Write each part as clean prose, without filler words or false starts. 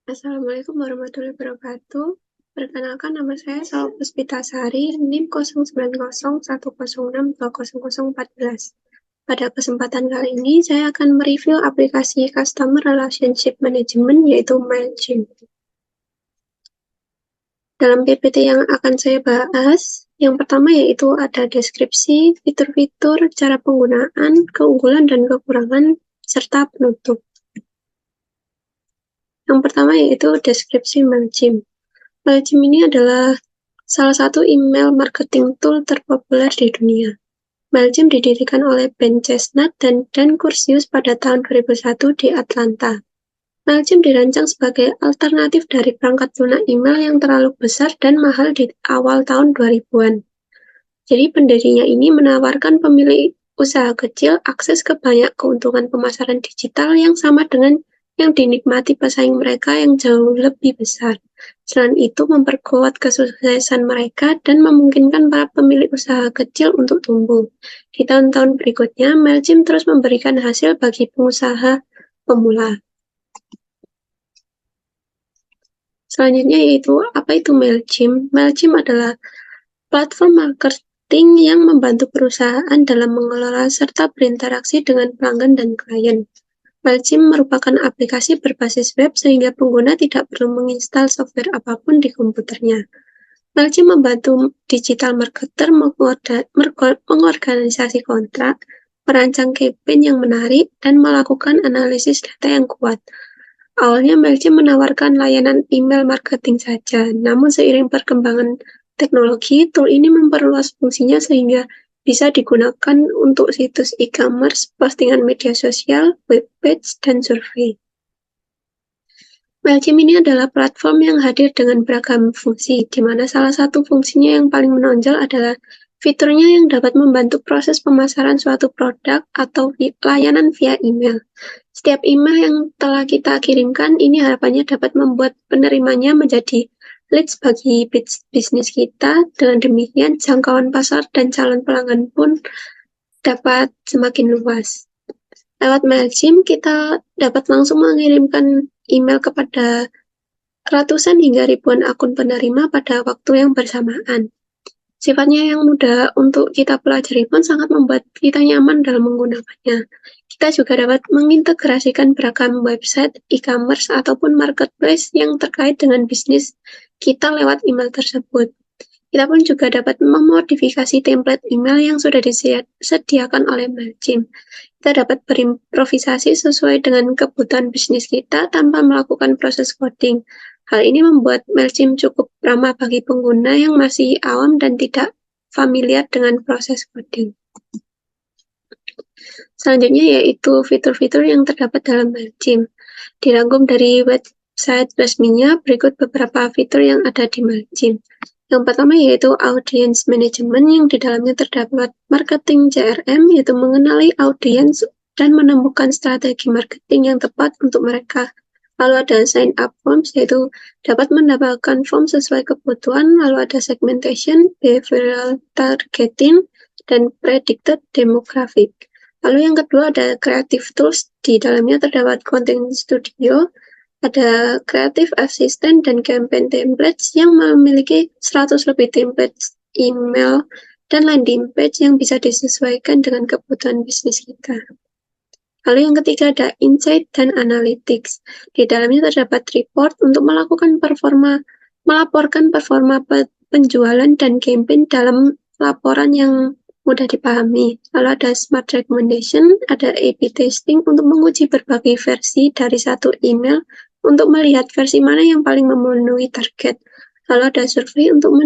Assalamualaikum warahmatullahi wabarakatuh. Perkenalkan, nama saya Salwa Puspitasari, NIM 0901062014. Pada kesempatan kali ini, saya akan mereview aplikasi Customer Relationship Management, yaitu MailChimp. Dalam PPT yang akan saya bahas, yang pertama yaitu ada deskripsi, fitur-fitur, cara penggunaan, keunggulan dan kekurangan, serta penutup. Yang pertama yaitu deskripsi MailChimp. MailChimp ini adalah salah satu email marketing tool terpopuler di dunia. MailChimp didirikan oleh Ben Chestnut dan Dan Curcius pada tahun 2001 di Atlanta. MailChimp dirancang sebagai alternatif dari perangkat lunak email yang terlalu besar dan mahal di awal tahun 2000-an. Jadi pendirinya ini menawarkan pemilik usaha kecil akses ke banyak keuntungan pemasaran digital yang sama dengan yang dinikmati pesaing mereka yang jauh lebih besar. Selain itu, memperkuat kesuksesan mereka dan memungkinkan para pemilik usaha kecil untuk tumbuh. Di tahun-tahun berikutnya, MailChimp terus memberikan hasil bagi pengusaha pemula. Selanjutnya yaitu, apa itu MailChimp? MailChimp adalah platform marketing yang membantu perusahaan dalam mengelola serta berinteraksi dengan pelanggan dan klien. MailChimp merupakan aplikasi berbasis web sehingga pengguna tidak perlu menginstal software apapun di komputernya. MailChimp membantu digital marketer mengorganisasi kontrak, merancang campaign yang menarik, dan melakukan analisis data yang kuat. Awalnya MailChimp menawarkan layanan email marketing saja, namun seiring perkembangan teknologi, tool ini memperluas fungsinya sehingga bisa digunakan untuk situs e-commerce, postingan media sosial, webpage, dan survei. MailChimp ini adalah platform yang hadir dengan beragam fungsi, di mana salah satu fungsinya yang paling menonjol adalah fiturnya yang dapat membantu proses pemasaran suatu produk atau layanan via email. Setiap email yang telah kita kirimkan, ini harapannya dapat membuat penerimanya menjadi leads bagi bisnis kita. Dengan demikian, jangkauan pasar dan calon pelanggan pun dapat semakin luas. Lewat MailChimp, kita dapat langsung mengirimkan email kepada ratusan hingga ribuan akun penerima pada waktu yang bersamaan. Sifatnya yang mudah untuk kita pelajari pun sangat membuat kita nyaman dalam menggunakannya. Kita juga dapat mengintegrasikan beragam website, e-commerce, ataupun marketplace yang terkait dengan bisnis kita lewat email tersebut. Kita pun juga dapat memodifikasi template email yang sudah disediakan oleh MailChimp. Kita dapat berimprovisasi sesuai dengan kebutuhan bisnis kita tanpa melakukan proses coding. Hal ini membuat MailChimp cukup ramah bagi pengguna yang masih awam dan tidak familiar dengan proses coding. Selanjutnya yaitu fitur-fitur yang terdapat dalam MailChimp. Dirangkum dari website resminya, berikut beberapa fitur yang ada di MailChimp. Yang pertama yaitu Audience Management, yang di dalamnya terdapat marketing CRM, yaitu mengenali audiens dan menemukan strategi marketing yang tepat untuk mereka. Lalu ada Sign Up Forms, yaitu dapat mendapatkan form sesuai kebutuhan. Lalu ada Segmentation, Behavioral Targeting, dan Predicted Demographic. Lalu yang kedua ada Creative Tools, di dalamnya terdapat Content Studio, ada Creative Assistant dan Campaign Templates yang memiliki 100 lebih templates email dan landing page yang bisa disesuaikan dengan kebutuhan bisnis kita. Lalu yang ketiga ada Insight dan Analytics. Di dalamnya terdapat report untuk melaporkan performa penjualan dan campaign dalam laporan yang mudah dipahami. Lalu ada Smart Recommendation, ada A/B Testing untuk menguji berbagai versi dari satu email untuk melihat versi mana yang paling memenuhi target. Lalu ada survei untuk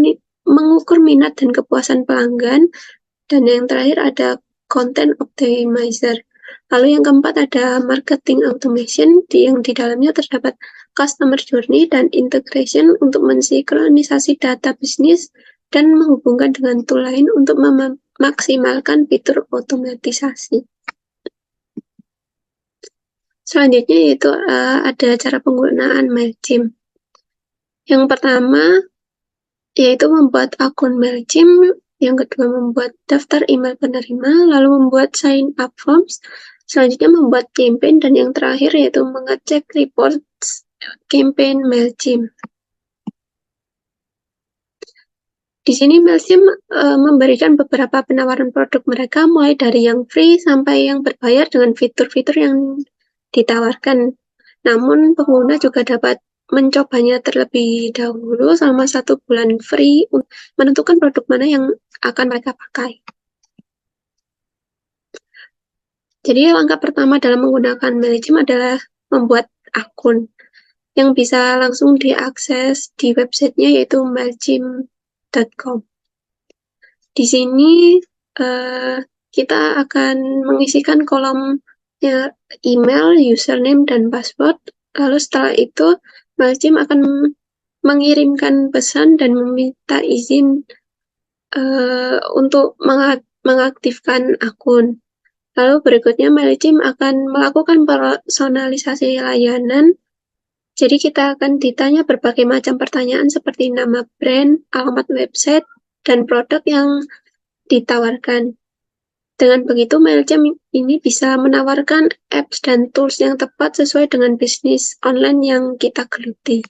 mengukur minat dan kepuasan pelanggan. Dan yang terakhir ada Content Optimizer. Lalu yang keempat ada Marketing Automation, yang di dalamnya terdapat Customer Journey dan Integration untuk mensinkronisasi data bisnis dan menghubungkan dengan tool lain untuk memaksimalkan fitur otomatisasi. Selanjutnya yaitu ada cara penggunaan MailChimp. Yang pertama yaitu membuat akun MailChimp, yang kedua membuat daftar email penerima, lalu membuat sign up forms, selanjutnya membuat campaign, dan yang terakhir yaitu mengecek reports campaign MailChimp. Di sini MailChimp memberikan beberapa penawaran produk mereka, mulai dari yang free sampai yang berbayar dengan fitur-fitur yang ditawarkan. Namun, pengguna juga dapat mencobanya terlebih dahulu selama 1 bulan free untuk menentukan produk mana yang akan mereka pakai. Jadi, langkah pertama dalam menggunakan MailChimp adalah membuat akun yang bisa langsung diakses di websitenya, yaitu mailchimp.com. Di sini kita akan mengisikan kolom email, username, dan password. Lalu setelah itu, MailChimp akan mengirimkan pesan dan meminta izin untuk mengaktifkan akun. Lalu berikutnya MailChimp akan melakukan personalisasi layanan. Jadi kita akan ditanya berbagai macam pertanyaan seperti nama brand, alamat website, dan produk yang ditawarkan. Dengan begitu, MailChimp ini bisa menawarkan apps dan tools yang tepat sesuai dengan bisnis online yang kita geluti.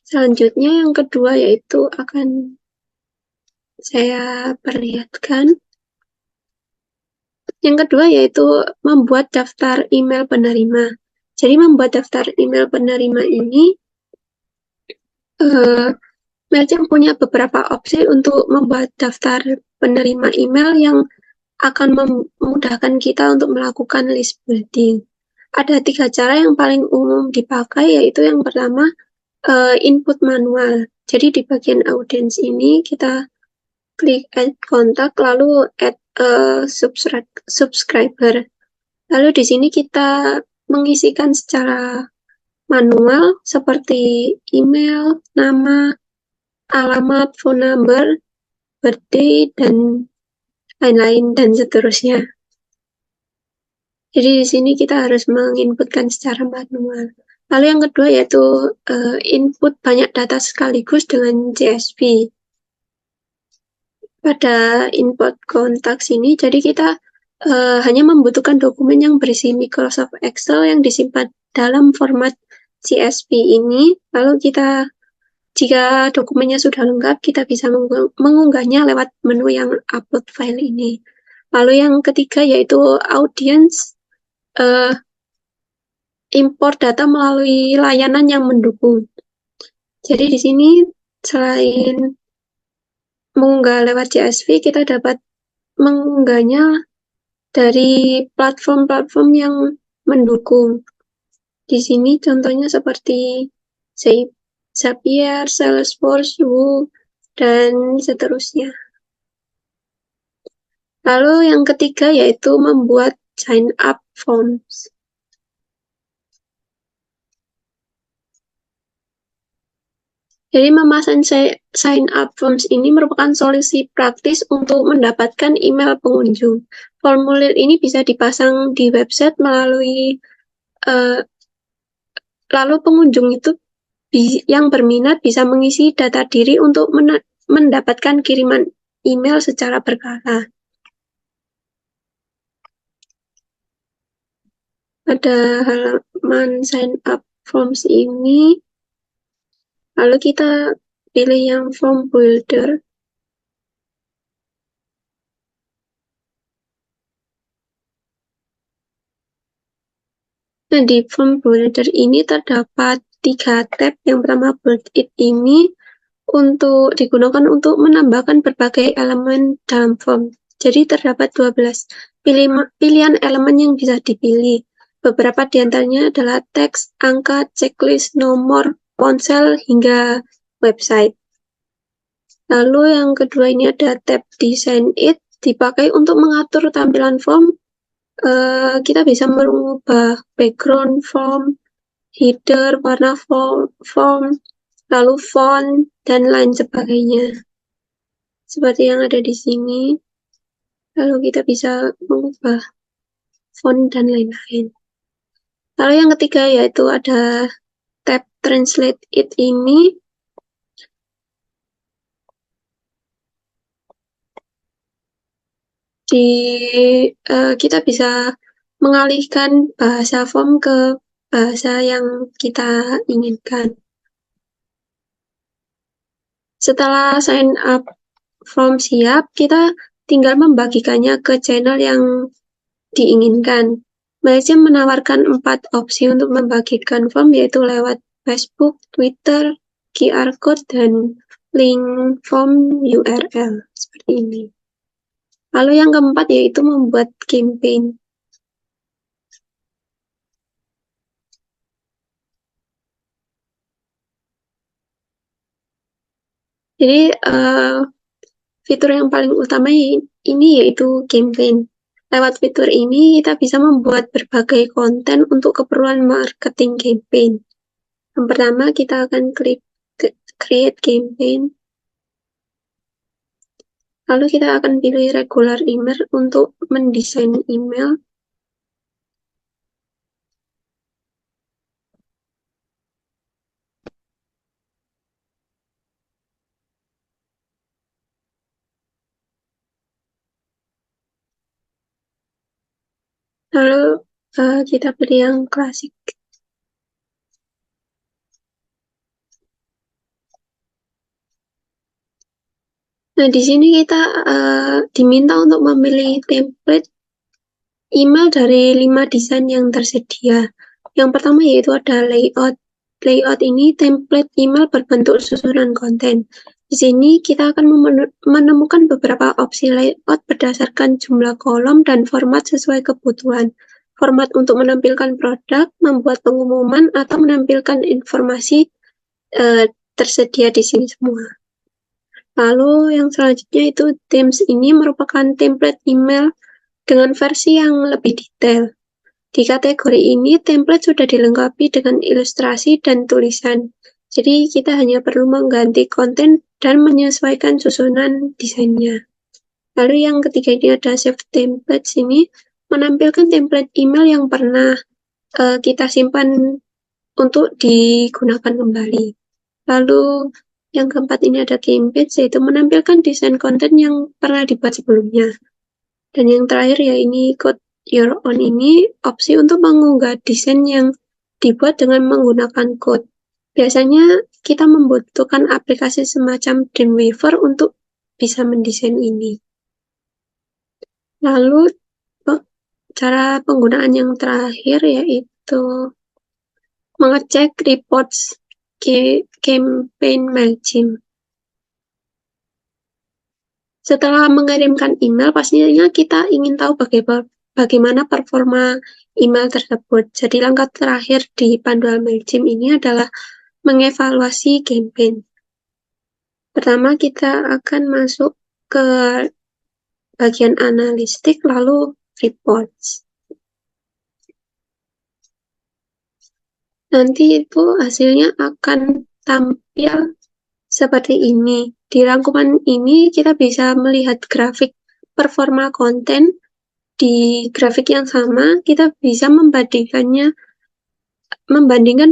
Selanjutnya yang kedua yaitu akan saya perlihatkan. Yang kedua yaitu membuat daftar email penerima. Jadi membuat daftar email penerima ini, MailChimp punya beberapa opsi untuk membuat daftar penerima email yang akan memudahkan kita untuk melakukan list building. Ada 3 cara yang paling umum dipakai, yaitu yang pertama, input manual. Jadi di bagian audience ini kita klik add kontak, lalu add subscriber. Lalu di sini kita mengisikan secara manual seperti email, nama, alamat, phone number, birthday, dan lain-lain, dan seterusnya. Jadi di sini kita harus menginputkan secara manual. Lalu yang kedua yaitu input banyak data sekaligus dengan CSV. Pada input kontak sini, jadi kita hanya membutuhkan dokumen yang berisi Microsoft Excel yang disimpan dalam format CSV ini. Lalu kita, jika dokumennya sudah lengkap, kita bisa mengunggahnya lewat menu yang upload file ini. Lalu yang ketiga yaitu audience, import data melalui layanan yang mendukung. Jadi di sini selain mengunggah lewat CSV, kita dapat mengunggahnya dari platform-platform yang mendukung. Di sini contohnya seperti Zapier, Salesforce, Woo, dan seterusnya. Lalu yang ketiga yaitu membuat sign up forms. Jadi memasang sign up forms ini merupakan solusi praktis untuk mendapatkan email pengunjung. Formulir ini bisa dipasang di website lalu pengunjung itu yang berminat bisa mengisi data diri untuk mendapatkan kiriman email secara berkala. Pada halaman sign up forms ini, lalu kita pilih yang form builder. Nah, di form builder ini terdapat 3 tab. Yang pertama, build it ini digunakan untuk menambahkan berbagai elemen dalam form. Jadi terdapat 12 pilihan elemen yang bisa dipilih. Beberapa di antaranya adalah teks, angka, checklist, nomor, ponsel, hingga website. Lalu yang kedua ini ada tab Design It, dipakai untuk mengatur tampilan form. Kita bisa mengubah background form, header, warna form, lalu font, dan lain sebagainya. Seperti yang ada di sini. Lalu kita bisa mengubah font dan lain-lain. Lalu yang ketiga yaitu ada tab Translate It ini. Kita bisa mengalihkan bahasa form ke bahasa yang kita inginkan. Setelah sign up form siap, kita tinggal membagikannya ke channel yang diinginkan. Malaysia menawarkan 4 opsi untuk membagikan form, yaitu lewat Facebook, Twitter, QR Code, dan link form URL. Seperti ini. Lalu yang keempat yaitu membuat campaign. Jadi fitur yang paling utama ini yaitu campaign. Lewat fitur ini kita bisa membuat berbagai konten untuk keperluan marketing campaign. Yang pertama kita akan klik create campaign. Lalu kita akan pilih regular email untuk mendesain email. Lalu kita pilih yang klasik. Nah, di sini kita diminta untuk memilih template email dari 5 desain yang tersedia. Yang pertama yaitu ada layout. Layout ini template email berbentuk susunan konten. Di sini kita akan menemukan beberapa opsi layout berdasarkan jumlah kolom dan format sesuai kebutuhan. Format untuk menampilkan produk, membuat pengumuman, atau menampilkan informasi tersedia di sini semua. Lalu yang selanjutnya itu themes ini merupakan template email dengan versi yang lebih detail. Di kategori ini, template sudah dilengkapi dengan ilustrasi dan tulisan. Jadi kita hanya perlu mengganti konten dan menyesuaikan susunan desainnya. Lalu yang ketiga ini ada save template sini, menampilkan template email yang pernah kita simpan untuk digunakan kembali. Lalu yang keempat ini ada campaign, yaitu menampilkan desain konten yang pernah dibuat sebelumnya. Dan yang terakhir ya ini code your own ini opsi untuk mengunggah desain yang dibuat dengan menggunakan code. Biasanya kita membutuhkan aplikasi semacam Dreamweaver untuk bisa mendesain ini. Lalu cara penggunaan yang terakhir yaitu mengecek reports campaign MailChimp. Setelah mengirimkan email, pastinya kita ingin tahu bagaimana performa email tersebut. Jadi langkah terakhir di panduan MailChimp ini adalah mengevaluasi campaign. Pertama kita akan masuk ke bagian analistik, lalu reports. Nanti itu hasilnya akan tampil seperti ini. Di rangkuman ini kita bisa melihat grafik performa konten. Di grafik yang sama, kita bisa membandingkan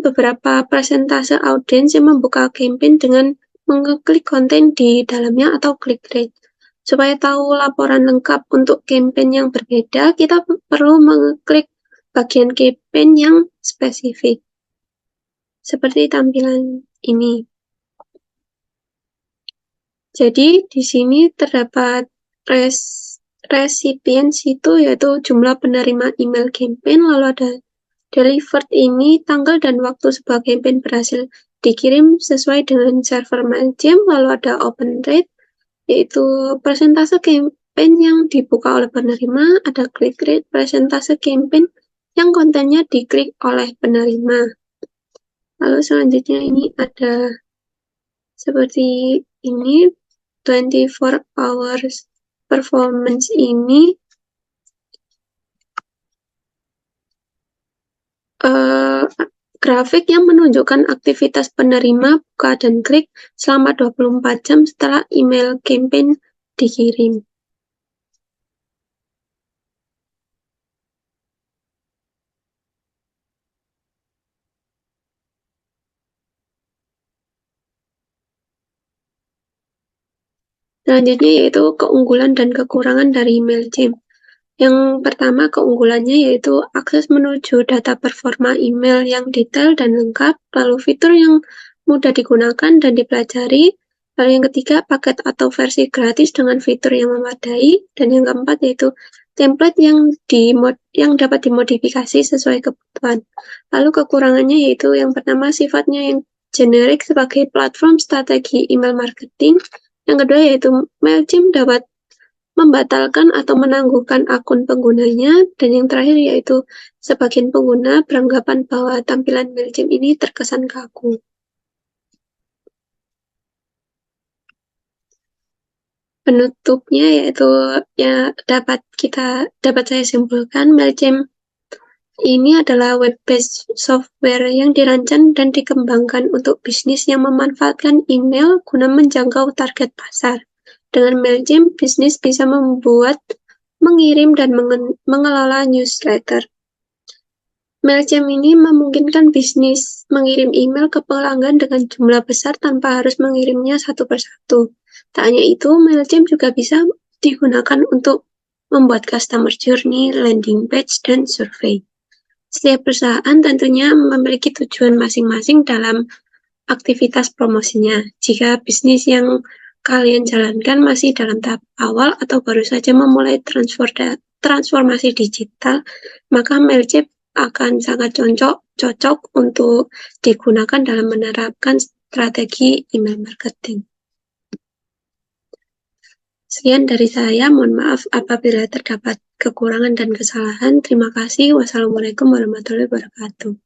beberapa persentase audiens yang membuka campaign dengan mengklik konten di dalamnya atau click rate. Supaya tahu laporan lengkap untuk campaign yang berbeda, kita perlu mengklik bagian campaign yang spesifik. Seperti tampilan ini. Jadi di sini terdapat recipients itu yaitu jumlah penerima email campaign, lalu ada delivered ini tanggal dan waktu sebuah campaign berhasil dikirim sesuai dengan server MailChimp, lalu ada open rate yaitu persentase campaign yang dibuka oleh penerima, ada click rate persentase campaign yang kontennya diklik oleh penerima. Lalu selanjutnya ini ada seperti ini 24 hours performance ini grafik yang menunjukkan aktivitas penerima buka dan klik selama 24 jam setelah email campaign dikirim. Selanjutnya yaitu keunggulan dan kekurangan dari MailChimp. Yang pertama keunggulannya yaitu akses menuju data performa email yang detail dan lengkap, lalu fitur yang mudah digunakan dan dipelajari, lalu yang ketiga paket atau versi gratis dengan fitur yang memadai, dan yang keempat yaitu template yang dapat dimodifikasi sesuai kebutuhan. Lalu kekurangannya yaitu yang pertama sifatnya yang generik sebagai platform strategi email marketing, yang kedua yaitu Mailchimp dapat membatalkan atau menangguhkan akun penggunanya, dan yang terakhir yaitu sebagian pengguna beranggapan bahwa tampilan Mailchimp ini terkesan kaku. Penutupnya yaitu dapat saya simpulkan Mailchimp ini adalah web-based software yang dirancang dan dikembangkan untuk bisnis yang memanfaatkan email guna menjangkau target pasar. Dengan Mailchimp, bisnis bisa membuat, mengirim, dan mengelola newsletter. Mailchimp ini memungkinkan bisnis mengirim email ke pelanggan dengan jumlah besar tanpa harus mengirimnya satu persatu. Tak hanya itu, Mailchimp juga bisa digunakan untuk membuat customer journey, landing page, dan survei. Setiap perusahaan tentunya memiliki tujuan masing-masing dalam aktivitas promosinya. Jika bisnis yang kalian jalankan masih dalam tahap awal atau baru saja memulai transformasi digital, maka Mailchimp akan sangat cocok untuk digunakan dalam menerapkan strategi email marketing. Sekian dari saya, mohon maaf apabila terdapat kekurangan dan kesalahan. Terima kasih. Wassalamualaikum warahmatullahi wabarakatuh.